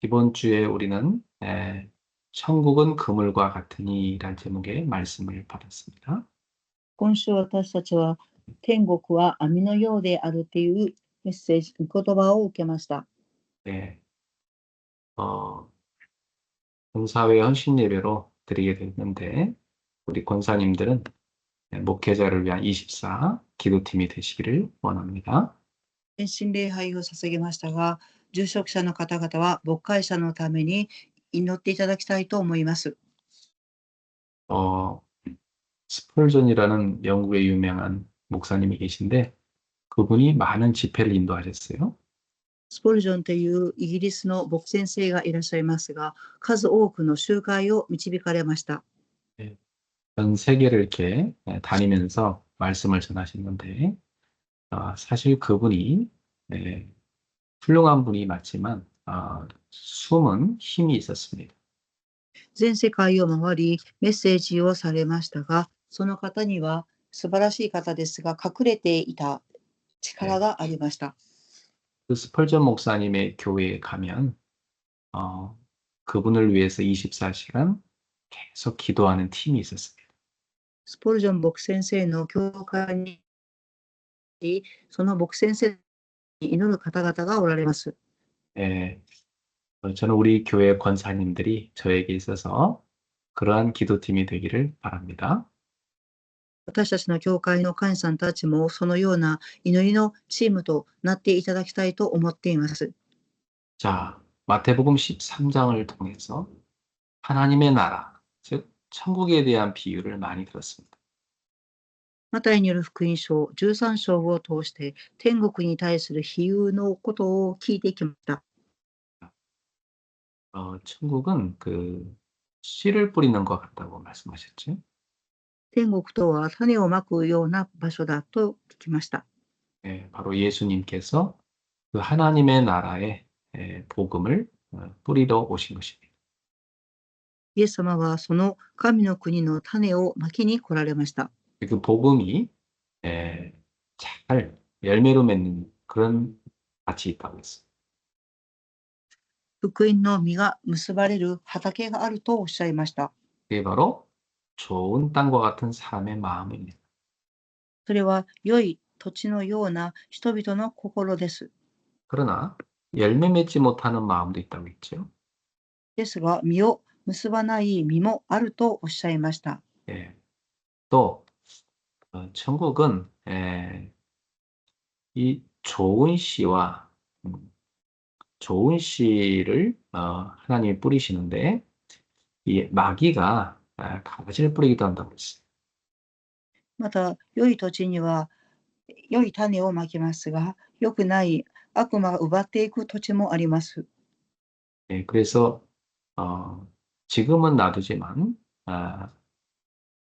이번 주에 우리는 천국은 그물과 같으니란 제목의 말씀을 받았습니다. 今週私たちは天国は網のようであるというメッセージ、御言葉を受けました。 네, 본사회 헌신 예배로 드리게 됐는데 우리 권사님들은 목회자를 위한 24 기도팀이 되시기를 원합니다. 献身礼拝を捧げましたが、住職者の方々は牧会者のために祈っていただきたいと思います。 스펄전이라는 영국의 유명한 목사님이 계신데 그분이 많은 집회를 인도하셨어요. スポルジョンというイギリスの牧先生がいらっしゃいますが、数多くの集会を導かれました。 네, 전 세계를 이렇게 다니면서 말씀을 전하시는데 사실 그분이 훌륭한 분이 맞지만 숨은 힘이 있었습니다. 全世界を回りメッセージをされましたが、その方には素晴らしい方ですが、隠れていた力 네, がありました。 그 스펄전 목사님의 교회에 가면 그분을 위해서 24시간 계속 기도하는 팀이 있었습니다. スポルジョン牧先生の教会に、その牧先生に祈る方々がおられます。 예, 저는 우리 교회 권사님들이 저에게 있어서 그러한 기도팀이 되기를 바랍니다. 私たちの教会の会員さんたちもそのような祈りのチームとなっていただきたいと思っています。 자, 마태복음 13장을 통해서 하나님의 나라, 즉 천국에 대한 비유를 많이 들었습니다. マタイによる福音書13章を通して天国に対する比喩のことを聞いてきました。 천국은 그 씨를 뿌리는 것 같다고 말씀하셨죠? 天国とは種をまくような場所だと聞きました。 예, 바로 예수님께서 그 하나님의 나라에 복음을 뿌리러 오신 것입니다. イエス様はその神の国の種をまきに来られました。 그 복음이 잘 열매로 맺는 그런 가치 있다고 했어요. 福音の実が結ばれる畑があるとおっしゃいました。 그게 바로 좋은 땅과 같은 사람의 마음입니다. それは良い土地のような人々の心です。 그러나 열매 맺지 못하는 마음도 있다고 했죠. ですが、実を結ばない実もあるとおっしゃいました。 예. 또 천국은 이 좋은 씨와 좋은 씨를 하나님이 뿌리시는데 이 마귀가 가지를 뿌리기도 한다고 했어요. また、良い土地には良い種をまきますが、良くない悪魔が奪っていく土地もあります。 예, 그래서 지금은 놔두지만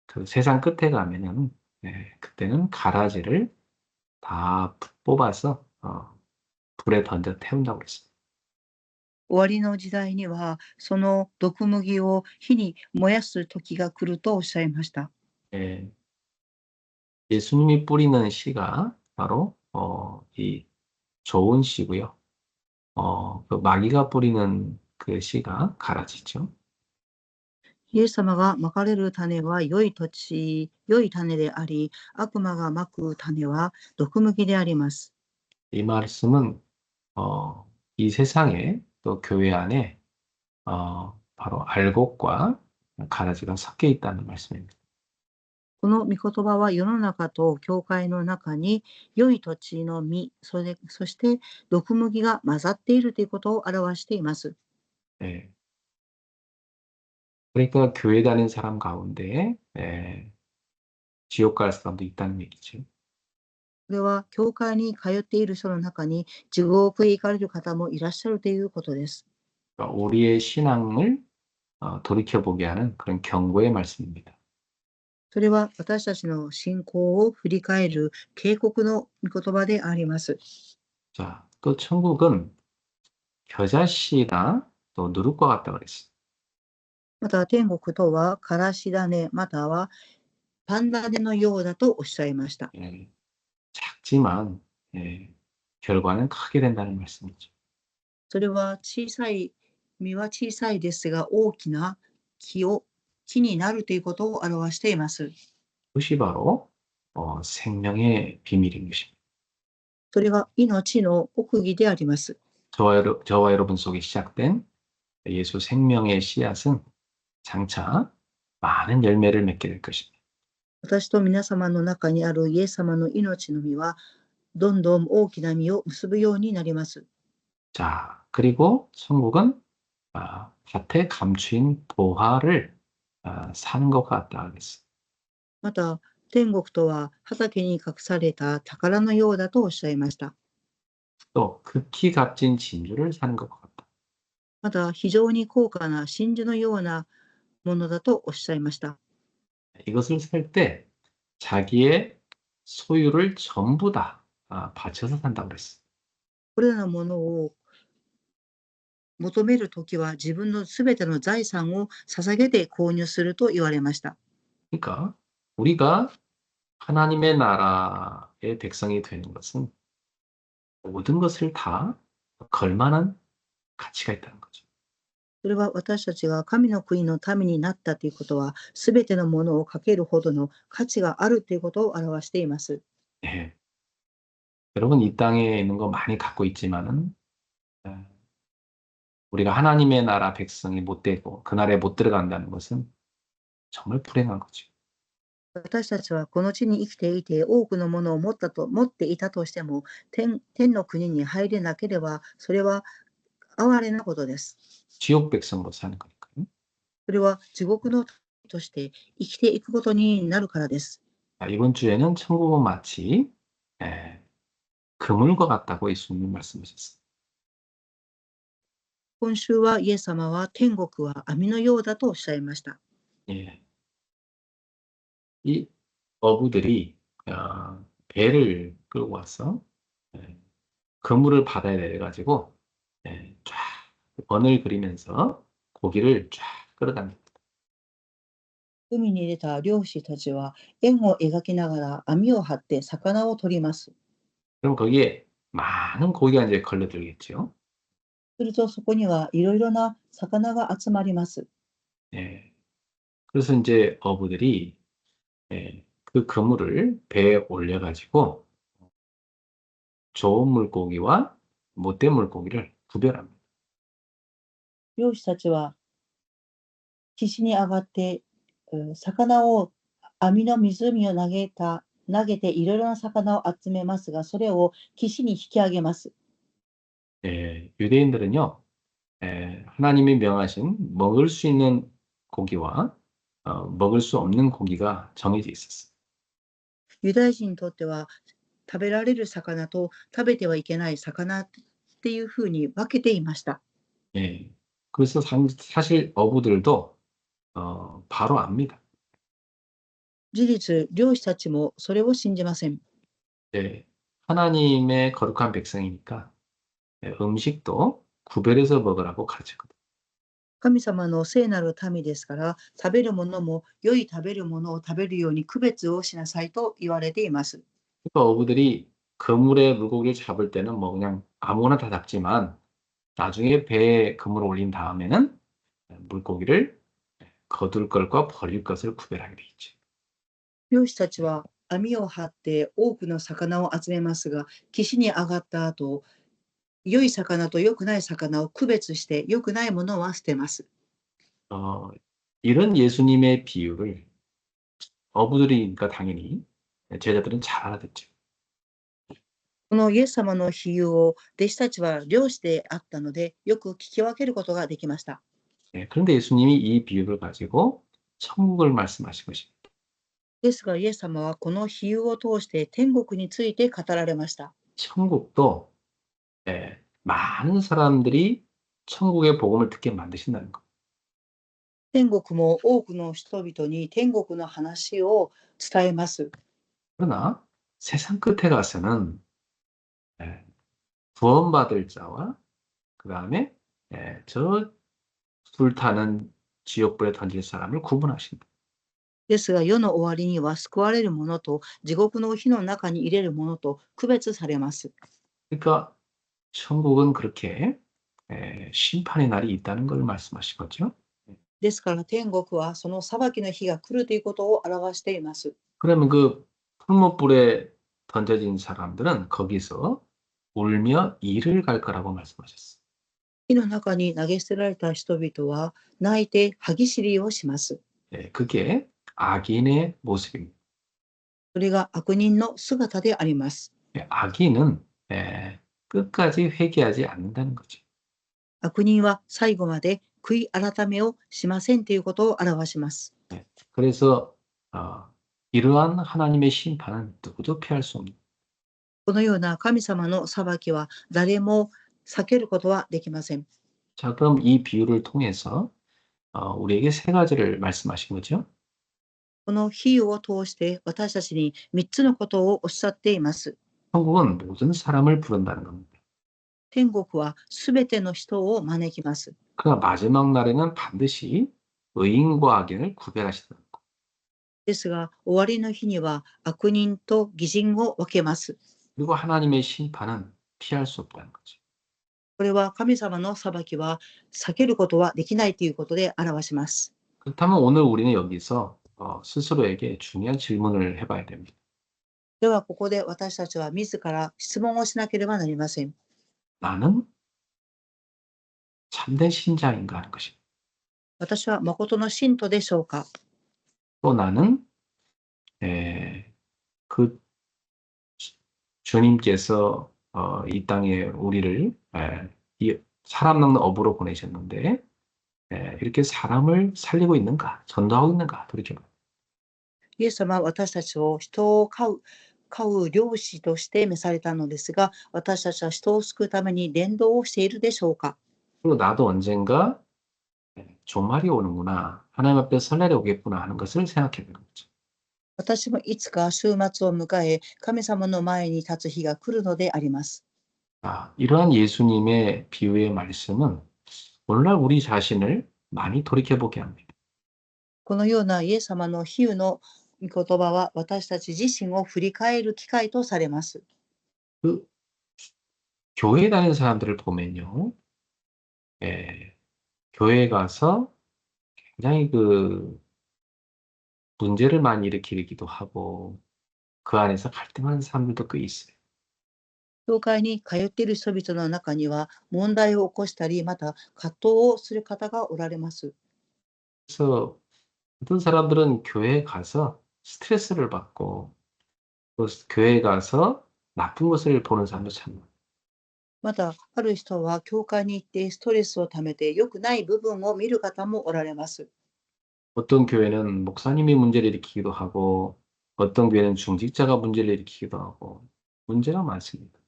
그 세상 끝에 가면은 그때는 가라지를 다 뽑아서 불에 던져 태운다고 그랬어요. 終わりの時代には、その毒麦を火に燃やす時が来るとおっしゃいました。 예, 예수님이 뿌리는 씨가 바로 이 좋은 씨고요. 그 마귀가 뿌리는 그 씨가 가라지죠. イエス様がまかれる種は良い土地、良い種であり、悪魔がまく種は毒麦であります。 이 말씀은 이 세상에 또 교회 안에 바로 알곡과 가라지가 섞여 있다는 말씀입니다. この御言葉は世の中と教会の中に良い土地の実、そして毒麦が混ざっているということを表しています。 네. 그러니까 교회 다닌 사람 가운데 지옥 갈 사람도 있다는 얘기죠. これは教会に通っている人の中に地獄へ行かれる方もいらっしゃるということです。 그러니까 우리의 신앙을 돌이켜보게 하는 그런 경고의 말씀입니다. それは私たちの信仰を振り返る警告の御言葉であります。 자, 또 천국은 겨자씨나 또 누룩과 같다 그랬어요. また天国とはからし種またはパン種のようだとおっしゃいました。 예, 작지만 결과는 크게 된다는 말씀이죠. それは小さい実は小さいですが大きな木になるということを表しています。 그것이 바로 생명의 비밀인 것입니다. それが命の奥義であります。 저와 여러분 속에 시작된 예수 생명의 씨앗은 장차 많은 열매를 맺게 될 것입니다. 私と皆様の中にあるイエス様の命の実はどんどん大きな実を結ぶようになります。 자, 그리고 천국은 밭에 감추인 보화를 사는 것 같다 그랬어요. また天国とは畑に隠された宝のようだとおっしゃいました。 또 극히 값진 진주를 사는 것 같다. また非常に高価な真珠のようなものだとおっしゃいました。 이것을 살 때 자기의 소유를 전부 다 바쳐서 산다고 그랬어요. これらのものを求めるときは自分のすべての財産を捧げて購入すると言われました。 그러니까 우리가 하나님의 나라의 백성이 되는 것은 모든 것을 다 걸 만한 가치가 있다는 거죠. それは私たちが神の国の民になったということは、すべてのものをかけるほどの価値があるということを表しています。 예. 여러분 이 땅에 있는 거 많이 갖고 있지만은 우리가 하나님의 나라 백성이 못 되고 그 나라에 못 들어간다는 것은 정말 불행한 거죠. 私たちはこの地に生きていて多くのものを持っていたとしても天の国に入れなければそれは哀れなことです。 지옥 백성으로 사는 거니까요. それは地獄の民として生きていくことになるからです。 이번 주에는 천국은 마치 그물과 같다고 예수님이 말씀하셨어요. 今週はイエス様は天国は網のようだとおっしゃいました。 예. 이 어부들이 배를 끌고 와서 그물을 바다에 내려가지고 쫙 원을 그리면서 고기를 쫙 끌어갑니다. 海に出た漁師たちは円を描きながら網を張って魚を取ります。 그럼 거기에 많은 고기가 이제 걸려들겠죠. するとそこにはいろいろな魚が集まります。 예. 그래서 이제 어부들이 그 그물을 배에 올려가지고 좋은 물고기와 못된 물고기를 구별합니다. 漁師たちは岸に上がって魚を網の湖を投げていろいろな魚を集めますが、それを岸に引き上げます。 유대인들은요, 하나님이 명하신 먹을 수 있는 고기와 먹을 수 없는 고기가 정해져 있었어요. ユダヤ人にとっては食べられる魚と食べてはいけない魚っていうふうに分けていました。 그래서 사실 어부들도 바로 압니다. 事実、漁師たちもそれを信じません。 하나님의 거룩한 백성이니까 음식도 구별해서 먹으라고 가르쳤거든요. 神様の聖なる民ですから、食べるものも良い食べるものを食べるように区別をしなさいと言われています。 그러니까 어부들이 그물에 물고기를 잡을 때는 뭐 그냥 아무거나 다 잡지만 나중에 배에 그물을 올린 다음에는 물고기를 거둘 것과 버릴 것을 구별하게 돼 있죠. 漁師たちは網を張って多くの魚を集めますが、岸に上がった後、良い魚と良くない魚を区別して良くないものは捨てます。 이런 예수님의 비유를 어부들이니까 당연히 제자들은 잘 알아듣죠. このイエス様の比喩を弟子たちは漁師であったので、よく聞き分けることができました。 그런데 예수님이 이 비유를 가지고 천국을 말씀하신 것입니다. ですが、イエス様はこの比喩を通して天国について語られました。 천국도 많은 사람들이 천국의 복음을 듣게 만드신다는 것. 天国も多くの人々に天国の話を伝えます。 그러나 세상 끝에 가서는 구원받을 자와 그 다음에 저 불타는 지옥불에 던질 사람을 구분하신다. ですが、世の終わりには救われる者と地獄の火の中に入れる者と区別されます。 그러니까 천국은 그렇게 심판의 날이 있다는 걸 말씀하신 거죠. ですから天国はその裁きの日が来るということを表しています。 그러면 그 풀무불에 던져진 사람들은 거기서 울며 이를 갈 거라고 말씀하셨어요. 火の中に投げ捨てられた人々は泣いて歯ぎしりをします。 그게 악인의 모습입니다. それが悪人の姿であります。 악인은 끝까지 회개하지 않는다는 거죠. 悪人は最後まで悔い改めをしませんということを表します。 그래서 이러한 하나님의 심판은 누구도 피할 수 없는. このような神様の裁きは誰も避けることはできません。 자, 그럼 이 비유를 통해서 우리에게 세 가지를 말씀하신 거죠. この比喩を通して私たちに3つのことをおっしゃっています。 천국은 모든 사람을 부른다는 겁니다. 天国はすべての人を招きます。 그러나 마지막 날에는 반드시 의인과 악인을 구별하시더라고요. ですが、終わりの日には悪人と義人を分けます。 그리고 하나님의 심판은 피할 수 없다는 거죠. これは神様の裁きは避けることはできないということで表します。 그렇다면 오늘 우리는 여기서 스스로에게 중요한 질문을 해봐야 됩니다. では、ここで私たちは自ら質問をしなければなりません。 나는 참된 신자인가 하는 것입니다. 私は誠の信徒でしょうか。 또 나는 그 주님께서 이 땅에 우리를 이 사람 낚는 업으로 보내셨는데 이렇게 사람을 살리고 있는가, 전도하고 있는가 돌이켜봐요. イエス様は私たちを人を飼う漁師として召されたのですが、私たちは人を救うために伝道をしているでしょうか。 그리고 나도 언젠가 종말이 오는구나, 하나님 앞에 설날이 오겠구나 하는 것을 생각해 보는 거죠. 私もいつか週末を迎え、神様の前に立つ日が来るのであります。 이러한 예수님의 비유의 말씀은 오늘날 우리 자신을 많이 돌이켜보게 합니다. このようなイエス様の比喩の御言葉は私たち自身を振り返る機会とされます。 그 교회 다니는 사람들을 보면요, 교회에 가서 굉장히 그 문제를 많이 일으키기도 하고 그 안에서 갈등하는 사람들도 꽤 있어요. 教会に通っている人々の中には問題を起こしたり、また葛藤をする方がおられます。 그래서 어떤 사람들은 교회에 가서 스트레스를 받고 또 교회에 가서 나쁜 것을 보는 사람도 참 많아요. また、ある人は教会に行ってストレスをためて良くない部分を見る方もおられます。 어떤 교회는 목사님이 문제를 일으키기도 하고 어떤 교회는 중직자가 문제를 일으키기도 하고 문제가 많습니다.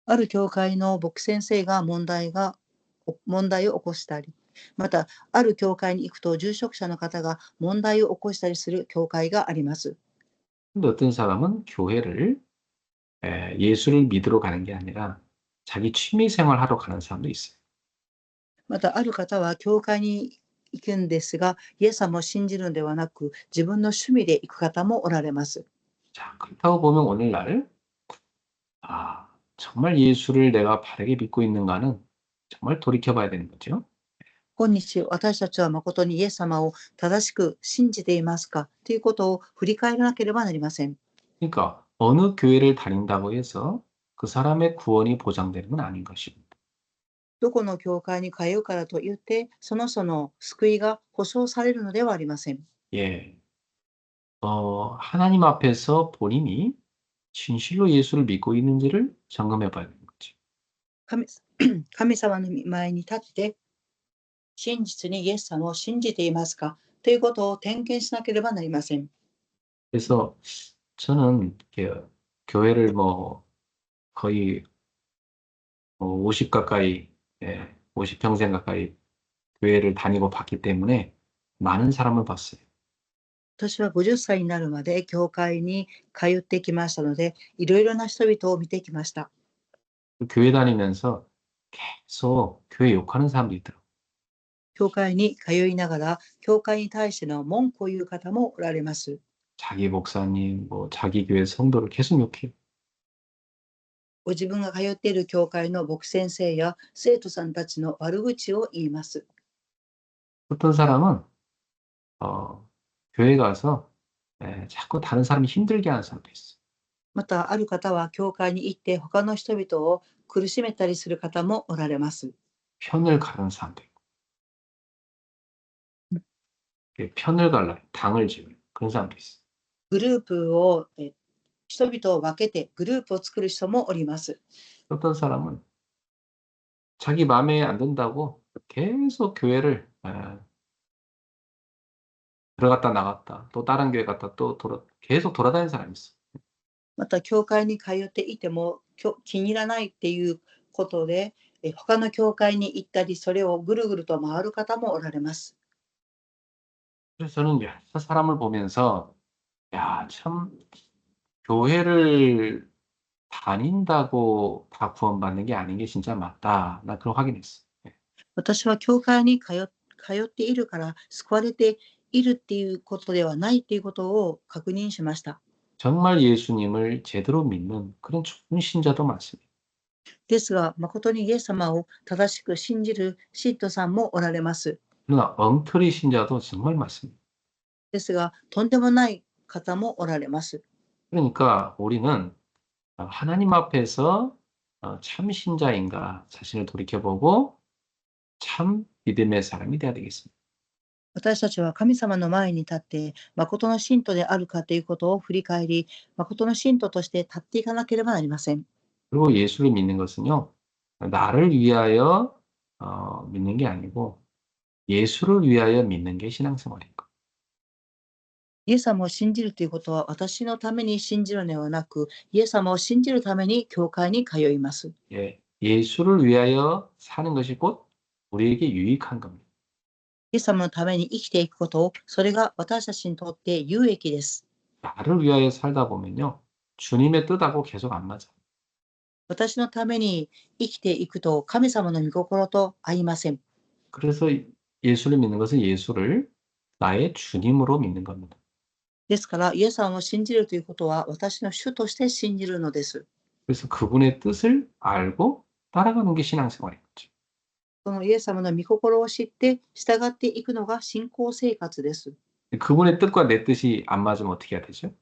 ある教会の牧先生が問題を起こしたり、また、ある教会に行くと住職者の方が問題を起こしたりする教会があります。 근데 어떤 사람은 교회를 예수를 믿으러 가는 게 아니라 자기 취미 생활하러 가는 사람도 있어요. また、ある方は教会に行くんですが、イエス様を信じるのではなく、自分の趣味で行く方もおられます。 자, 그렇다고 보면 오늘날 정말 예수를 내가 바르게 믿고 있는가는 정말 돌이켜봐야 되는 거죠. 今日、私たちは誠にイエス様を正しく信じていますかということを振り返らなければなりません。 그러니까 어느 교회를 다닌다고 해서 그 사람의 구원이 보장되는 건 아닌 것입니다. どこの教会に通うからといって、その人の救いが保証されるのではありません。 예, 하나님 앞에서 본인이 진실로 예수를 믿고 있는지를 점검해 봐야 되는 거죠. 神様の前に立って、真実にイエス様を信じていますかということを点検しなければなりません。 그래서 저는 교회를 거의 50 가까이, 50평생 가까이 교회를 다니고 봤기 때문에 많은 사람을 봤어요. 私は50歳になるまで教会に通ってきましたので、いろいろな人々を見てきました。 교회 다니면서 계속 교회 욕하는 사람도 있더라고요. 教会に通いながら、教会に対しての文句を言う方もおられます。 자기 목사님, 자기 교회 성도를 계속 욕해요. ご自分が通っている教会の牧先生や生徒さんたちの悪口を言います。 어떤 사람은 교회 가서 자꾸 다른 사람이 힘들게 하는 사람도 있어. また、ある方は教会に行って他の人々を苦しめたりする方もおられます。 편을 가르는 사람도 있고, 편을 갈라, 당을 지을 그런 사람도 있어. グループを、人々を分けてグループを作る人もおります。 어떤 사람은 자기 마음에 안 든다고 계속 교회를 들어갔다 나갔다, 또 다른 교회 갔다 또 계속 돌아다니는 사람이 있어. また、教会に通っていても気に入らないっていうことで、他の教会に行ったり、それをぐるぐると回る方もおられます。 그래서 저는 여러 사람을 보면서 야, 참 교회를 다닌다고 다 구원받는 게 아닌 게 진짜 맞다. 나 그걸 확인했어. 私は教会に通っているから救われているっていうことではないっていうことを確認しました。 정말 예수님을 제대로 믿는 그런 좋은 신자도 많습니다. ですが、誠にイエス様を正しく信じる信徒さんもおられます。 그러나 엉터리 신자도 정말 많습니다. ですが、とんでもない方もおられます。 그러니까 우리는 하나님 앞에서 참 신자인가 자신을 돌이켜보고 참 믿음의 사람이 돼야 되겠습니다. 私たちは神様の前に立って、誠の信徒であるかということを振り返り、誠の信徒として立っていかなければなりません。 그리고 예수를 믿는 것은요, 나를 위하여 믿는 게 아니고 예수를 위하여 믿는 게 신앙생활인 거. イエス様を信じるということは、私のために信じるのではなく、イエス様を信じるために教会に通います。 예, 예수를 위하여 사는 것이 곧 우리에게 유익한 겁니다. イエス様のために生きていくことを、それが私たちにとって有益です。 나를 위하여 살다 보면요, 주님의 뜻하고 계속 안 맞아. 私のために生きていくと、神様の御心と合いません。 그래서 예수를 믿는 것은 예수를 나의 주님으로 믿는 겁니다. ですから、イエス様を信じるということは、私の主として信じるのです。 그래서 그분의 뜻을 알고 따라가는 게 신앙생활인 거죠. そのイエス様の御心を知って従っていくのが信仰生活です。 그분의 뜻과 내 뜻이 안 맞으면 어떻게 해야 되죠?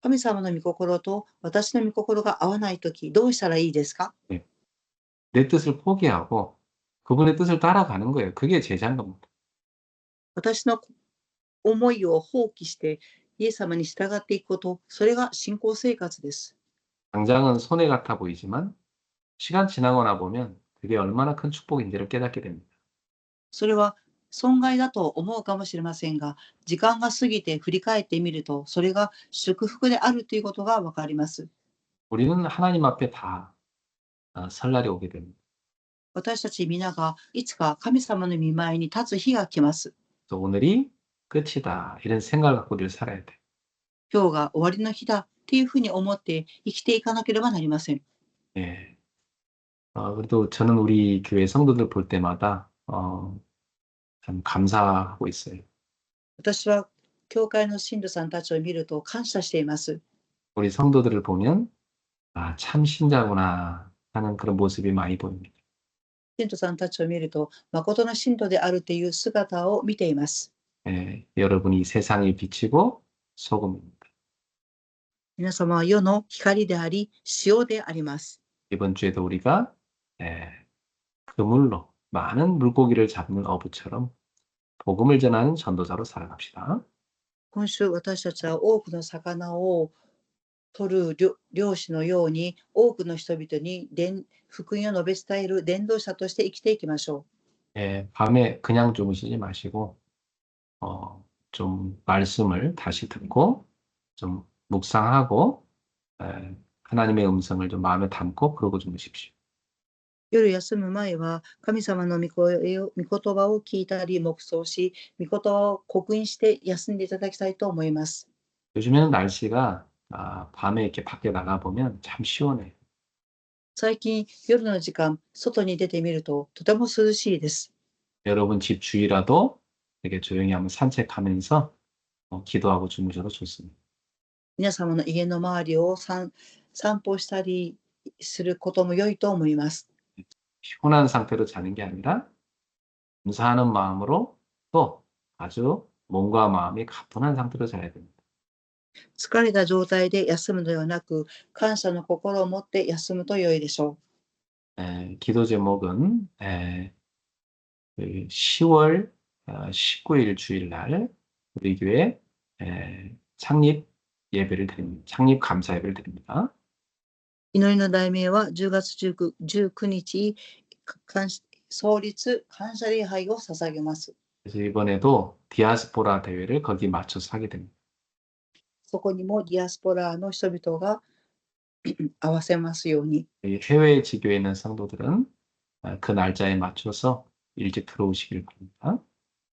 神様の御心と私の御心が合わないとき、どうしたらいいですか？ 네. 내 뜻을 포기하고 그분의 뜻을 따라가는 거예요. 그게 제자인 겁니다. 私の思いを放棄して、イエス様に従っていくこと、それが信仰生活です。 당장은 손해 같아 보이지만 시간 지나거나 보면 그게 얼마나 큰 축복인지를 깨닫게 됩니다. それは損害だと思うかもしれませんが、時間が過ぎて振り返ってみると、それが祝福であるということがわかります。 우리는 하나님 앞에 다 설 날이 오게 됩니다. 私たち皆がいつか神様の御前に立つ日が来ます。 그래서 오늘이 끝이다 이런 생각을 갖고 늘 살아야 돼. 今日が終わりの日だっていうふうに思って生きていかなければなりません。 예. 그래도 저는 우리 교회 성도들 볼 때마다 참 감사하고 있어요. 私は教会の信徒さんたちを見ると感謝しています。 우리 성도들을 보면 참 신자구나 하는 그런 모습이 많이 보입니다. 信徒さんたちを見ると、誠の信徒であるという姿を見ています。 예, 여러분이 세상의 빛이고 소금입니다. 皆様は世の光であり、塩であります。 이번 주에도 우리가 그물로 많은 물고기를 잡는 어부처럼 복음을 전하는 전도자로 살아갑시다. 今週私たちは多くの魚を取る漁師のように、多くの人々に福音を述べ伝える伝道者として生きていきましょ 예, 밤에 그냥 주무시지 마시고 좀 말씀을 다시 듣고 좀 묵상하고 하나님의 음성을 좀 마음에 담고 그러고 주무십시오. う。夜休む前は、神様の御言葉を聞いたり、黙想し、御言葉を刻印して休んでいただきたいと思います。 요즘에는 날씨가 밤에 이렇게 밖에 나가 보면 참 시원해요. 最近、夜の時間、外に出てみるととても涼しいです。 여러분 집 주위라도 이렇게 조용히 한번 산책하면서 기도하고 주무셔도 좋습니다. 皆様の家の周りを散歩したり、することも良いと思います。 피곤한 상태로 자는 게 아니라 감사하는 마음으로 또 아주 몸과 마음이 가뿐한 상태로 자야 됩니다. 疲れた状態で休むのではなく、感謝の心を持って休むと良いでしょ 기도 제목은 10월 19일 주일날 우리 교회 창립 예배를 드립니다. 창립 감사 예배를 드립니다. う。祈りの題名は10月19日、創立感謝礼拝を捧げます。 그래서 이번에도 디아스포라 대회를 거기 맞춰서 하게 됩니다. そこにもディアスポラの人々が合わせますように。 이 해외 지교에 있는 성도들은 그 날짜에 맞춰서 일찍 들어오시길 바랍니다.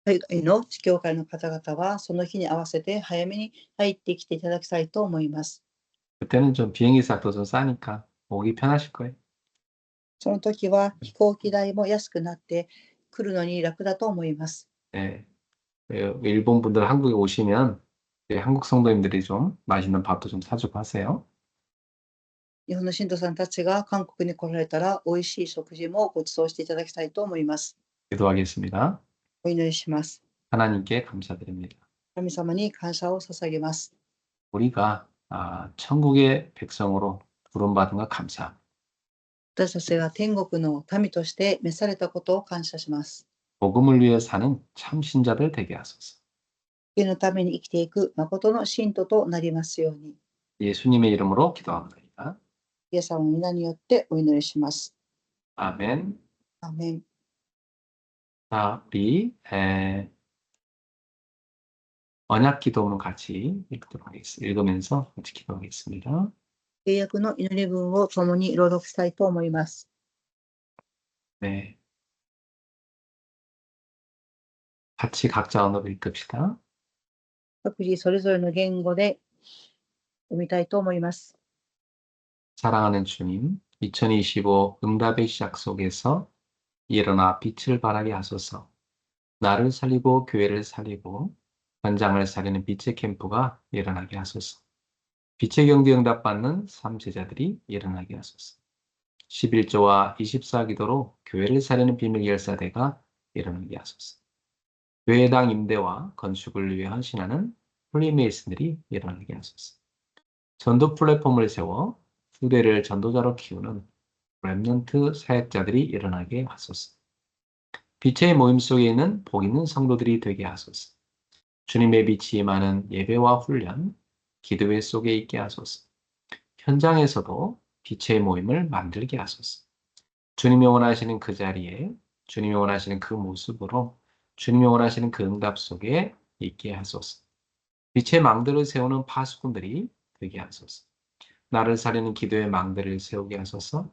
海外の地教会の方々はその日に合わせて早めに入ってきていただきたいと思います。 그때는 좀 비행기값도 좀 싸니까 오기 편하실 거예요. その時は飛行機代も安くなって来るのに楽だと思います。 네. 일본 분들 한국에 오시면 한국 성도님들이 좀 맛있는 밥도 좀 사주고 하세요. 日本の信徒さんたちが韓国に来られたら美味しい食事もご馳走していただきたいと思います。 기도하겠습니다. お祈りします。 하나님께 감사드립니다. 神様に感謝を捧げます。 우리가 천국의 백성으로 부름받은 것 감사합니다. 私たちが天国の民として召されたことを感謝します。 복음을 위해 사는 참 신자들 되게 하소서. 世のために生きていく誠の信徒となりますように。 예수님의 이름으로 기도합니다. イエス様の皆によってお祈りします。 아멘. アーメン。 자, 우리 언약 기도문 같이 읽으면서 같이 기도하겠습니다. 契約の祈り文を共に朗読したいと思います。 네. 같이 각자 언어를 읽읍시다. 各自それぞれの言語で読みたいと思います。 사랑하는 주님, 2025 응답의 시작 속에서 일어나 빛을 발하게 하소서. 나를 살리고 교회를 살리고 현장을 살리는 빛의 캠프가 일어나게 하소서. 빛의 경제 응답받는 3제자들이 일어나게 하소서. 11조와 24기도로 교회를 살리는 비밀 열사대가 일어나게 하소서. 교회당 임대와 건축을 위해 헌신하는 홀리메이슨들이 일어나게 하소서. 전도 플랫폼을 세워 후대를 전도자로 키우는 랩넌트 사역자들이 일어나게 하소서. 빛의 모임 속에 있는 복 있는 성도들이 되게 하소서. 주님의 빛이 임하는 예배와 훈련, 기도회 속에 있게 하소서. 현장에서도 빛의 모임을 만들게 하소서. 주님이 원하시는 그 자리에, 주님이 원하시는 그 모습으로, 주님이 원하시는 그 응답 속에 있게 하소서. 빛의 망대를 세우는 파수꾼들이 되게 하소서. 나를 살리는 기도의 망대를 세우게 하소서.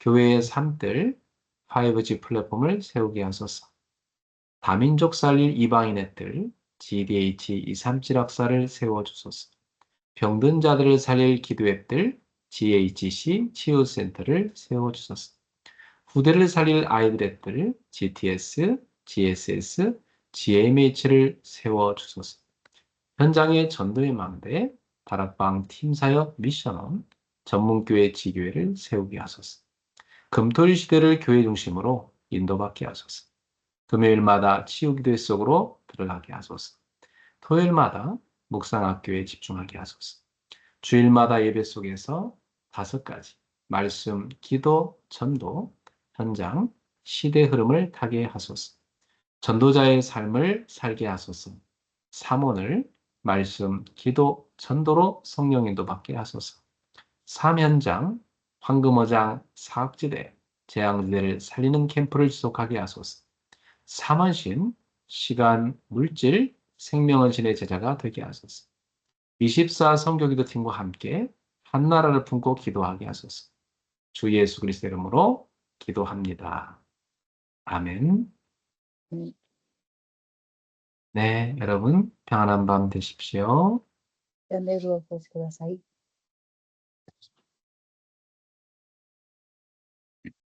교회의 산들, 5G 플랫폼을 세우게 하소서. 다민족 살릴 이방인의 뜰, GDH 237 학사를 세워주소서. 병든 자들을 살릴 기도의 뜰, GHC 치유센터를 세워주소서. 후대를 살릴 아이들의 뜰, GTS, GSS, GMH를 세워주소서. 현장의 전도의 망대, 다락방 팀사역 미션원, 전문교회 지교회를 세우게 하소서. 금토일 시대를 교회 중심으로 인도받게 하소서. 금요일마다 치유기도회 속으로 들어가게 하소서. 토요일마다 묵상학교에 집중하게 하소서. 주일마다 예배 속에서 5가지 말씀, 기도, 전도, 현장, 시대 흐름을 타게 하소서. 전도자의 삶을 살게 하소서. 삼원을 말씀, 기도, 전도로 성령 인도받게 하소서. 삼현장, 황금어장, 사학지대, 재앙지대를 살리는 캠프를 지속하게 하소서. 삼원신, 시간, 물질, 생명원신의 제자가 되게 하소서. 24 선교기도팀과 함께 한나라를 품고 기도하게 하소서. 주 예수 그리스도 이름으로 기도합니다. 아멘. 네, 여러분 평안한 밤 되십시오. チャンネルをお越しください。